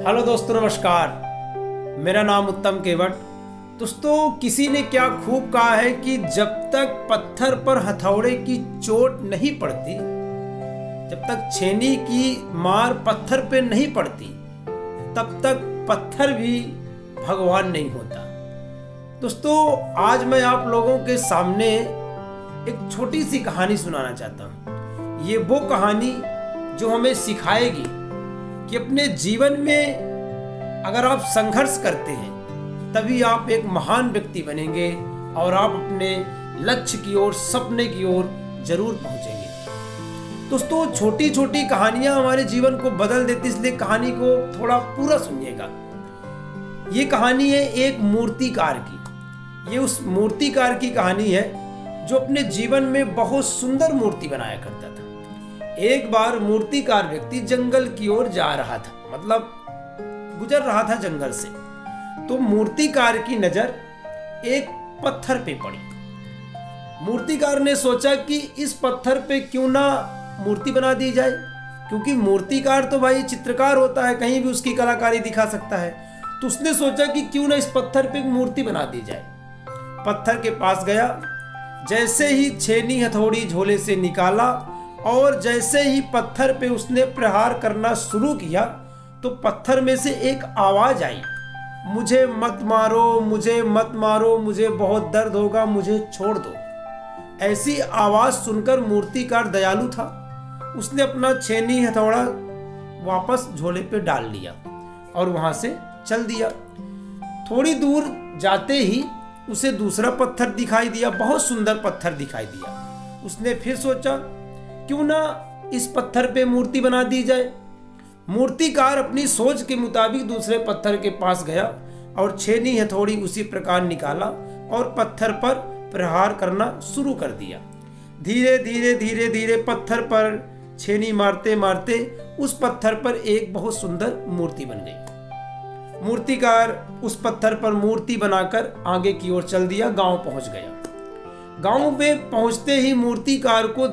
Hello दोस्तों, नमस्कार। मेरा नाम उत्तम केवट। दोस्तों, किसी ने क्या खूब कहा है कि जब तक पत्थर पर हथौड़े की चोट नहीं पड़ती, जब तक छेनी की मार पत्थर पे नहीं पड़ती, तब तक पत्थर भी भगवान नहीं होता। दोस्तों, आज मैं आप लोगों के सामने एक छोटी सी कहानी सुनाना चाहता हूँ। ये वो कहानी जो हमें सिखाएगी कि अपने जीवन में अगर आप संघर्ष करते हैं तभी आप एक महान व्यक्ति बनेंगे और आप अपने लक्ष्य की ओर, सपने की ओर जरूर पहुंचेंगे। दोस्तों, छोटी छोटी कहानियां हमारे जीवन को बदल देती, इसलिए कहानी को थोड़ा पूरा सुनिएगा। ये कहानी है एक मूर्तिकार की। ये उस मूर्तिकार की कहानी है जो अपने जीवन में बहुत सुंदर मूर्ति बनाया करता था। एक बार मूर्तिकार व्यक्ति जंगल की ओर जा रहा था, मतलब गुजर रहा था जंगल से। तो मूर्तिकार की नजर एक पत्थर पे पड़ी। मूर्तिकार ने सोचा कि इस पत्थर पे क्यों ना मूर्ति बना दी जाए, क्योंकि मूर्तिकार तो भाई चित्रकार होता है, कहीं भी उसकी कलाकारी दिखा सकता है। तो उसने सोचा कि क्यों ना इस पत्थर पे एक मूर्ति बना दी जाए। पत्थर के पास गया, जैसे ही छेनी हथौड़ी झोले से निकाला और जैसे ही पत्थर पे उसने प्रहार करना शुरू किया तो पत्थर में से एक आवाज आई, मुझे मत मारो, मुझे मत मारो, मुझे बहुत दर्द होगा, मुझे छोड़ दो। ऐसी आवाज सुनकर मूर्तिकार दयालु था। उसने अपना छेनी हथौड़ा वापस झोले पे डाल लिया और वहां से चल दिया। थोड़ी दूर जाते ही उसे दूसरा पत्थर दिखाई दिया, बहुत सुंदर पत्थर दिखाई दिया। उसने फिर सोचा क्यों ना इस पत्थर पे मूर्ति बना दी जाए। मूर्तिकार अपनी सोच के मुताबिक दूसरे पत्थर के पास गया और छेनी हथौड़ी उसी प्रकार निकाला और पत्थर पर प्रहार करना शुरू कर दिया। धीरे धीरे धीरे धीरे पत्थर पर छेनी मारते मारते उस पत्थर पर एक बहुत सुंदर मूर्ति बन गई। मूर्तिकार उस पत्थर पर मूर्ति बनाकर आगे की ओर चल दिया, गांव पहुंच गया। गांव में पहुंचते ही मूर्तिकार को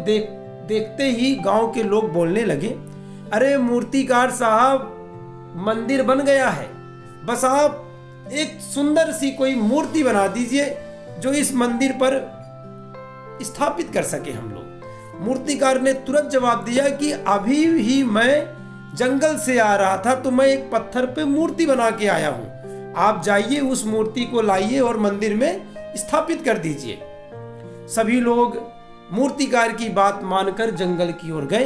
देखते ही गांव के लोग बोलने लगे, अरे मूर्तिकार साहब, मंदिर बन गया है, बस आप एक सुंदर सी कोई मूर्ति बना दीजिए जो इस मंदिर पर स्थापित कर सके हम लोग। मूर्तिकार ने तुरंत जवाब दिया कि अभी ही मैं जंगल से आ रहा था तो मैं एक पत्थर पे मूर्ति बना के आया हूं। आप जाइए, उस मूर्ति को लाइए और मंदिर में स्थापित कर दीजिए। सभी लोग मूर्तिकार की बात मानकर जंगल की ओर गए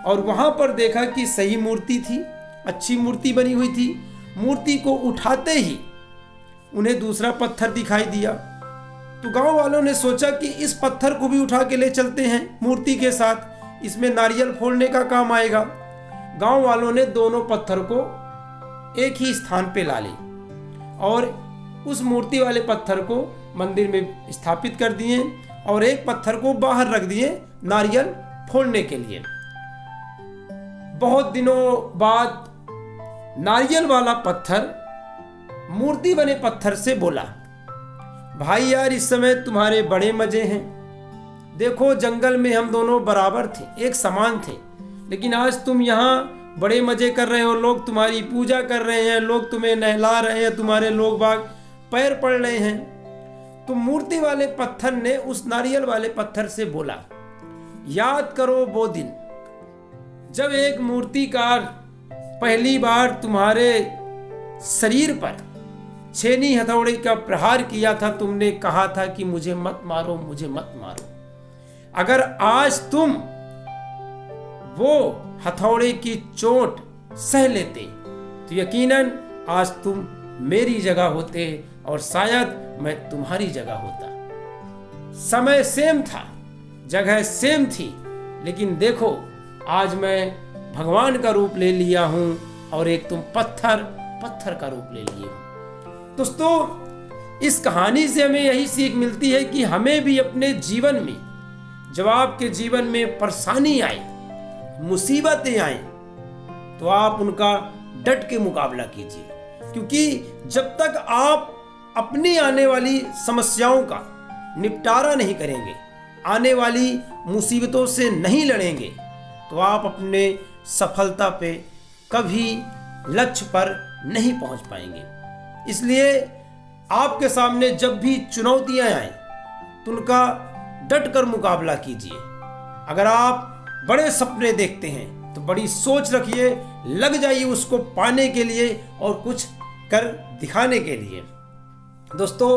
और वहां पर देखा कि सही मूर्ति थी, अच्छी मूर्ति बनी हुई थी। मूर्ति को उठाते ही उन्हें दूसरा पत्थर दिखाई दिया। तो गांव वालों ने सोचा कि इस पत्थर को भी उठा के ले चलते हैं मूर्ति के साथ, इसमें नारियल फोड़ने का काम आएगा। गांव वालों ने दोनों पत्थर को एक ही स्थान पे ला ली और उस मूर्ति वाले पत्थर को मंदिर में स्थापित कर दिए और एक पत्थर को बाहर रख दिए नारियल फोड़ने के लिए। बहुत दिनों बाद नारियल वाला पत्थर मूर्ति बने पत्थर से बोला, भाई यार, इस समय तुम्हारे बड़े मजे हैं। देखो, जंगल में हम दोनों बराबर थे, एक समान थे, लेकिन आज तुम यहाँ बड़े मजे कर रहे हो, लोग तुम्हारी पूजा कर रहे हैं, लोग तुम्हें नहला रहे हैं, तुम्हारे लोग बाग पैर पड़ रहे हैं। तो मूर्ति वाले पत्थर ने उस नारियल वाले पत्थर से बोला, याद करो वो दिन जब एक मूर्तिकार पहली बार तुम्हारे शरीर पर छेनी हथौड़े का प्रहार किया था। तुमने कहा था कि मुझे मत मारो, मुझे मत मारो। अगर आज तुम वो हथौड़े की चोट सह लेते तो यकीनन आज तुम मेरी जगह होते और शायद मैं तुम्हारी जगह होता। समय सेम था, जगह सेम थी, लेकिन देखो आज मैं भगवान का रूप ले लिया हूं और एक तुम पत्थर का रूप ले लिए हो। दोस्तों, इस कहानी से हमें यही सीख मिलती है कि हमें भी अपने जीवन में जब आपके जीवन में परेशानी आए, मुसीबतें आए, तो आप उनका डट के मुकाबला कीजिए, क्योंकि जब तक आप अपनी आने वाली समस्याओं का निपटारा नहीं करेंगे, आने वाली मुसीबतों से नहीं लड़ेंगे, तो आप अपने सफलता पे कभी लक्ष्य पर नहीं पहुंच पाएंगे। इसलिए आपके सामने जब भी चुनौतियां आए तो उनका डट कर मुकाबला कीजिए। अगर आप बड़े सपने देखते हैं तो बड़ी सोच रखिए, लग जाइए उसको पाने के लिए और कुछ कर दिखाने के लिए। दोस्तों,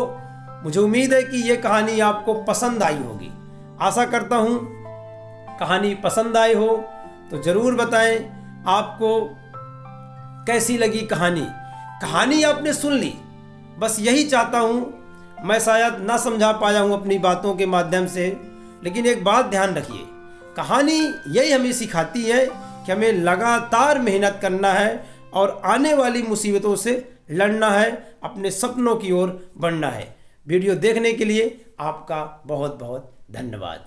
मुझे उम्मीद है कि ये कहानी आपको पसंद आई होगी। आशा करता हूँ कहानी पसंद आई हो तो ज़रूर बताएं आपको कैसी लगी कहानी आपने सुन ली। बस यही चाहता हूँ। मैं शायद ना समझा पाया हूँ अपनी बातों के माध्यम से, लेकिन एक बात ध्यान रखिए, कहानी यही हमें सिखाती है कि हमें लगातार मेहनत करना है और आने वाली मुसीबतों से लड़ना है, अपने सपनों की ओर बढ़ना है। वीडियो देखने के लिए आपका बहुत बहुत धन्यवाद।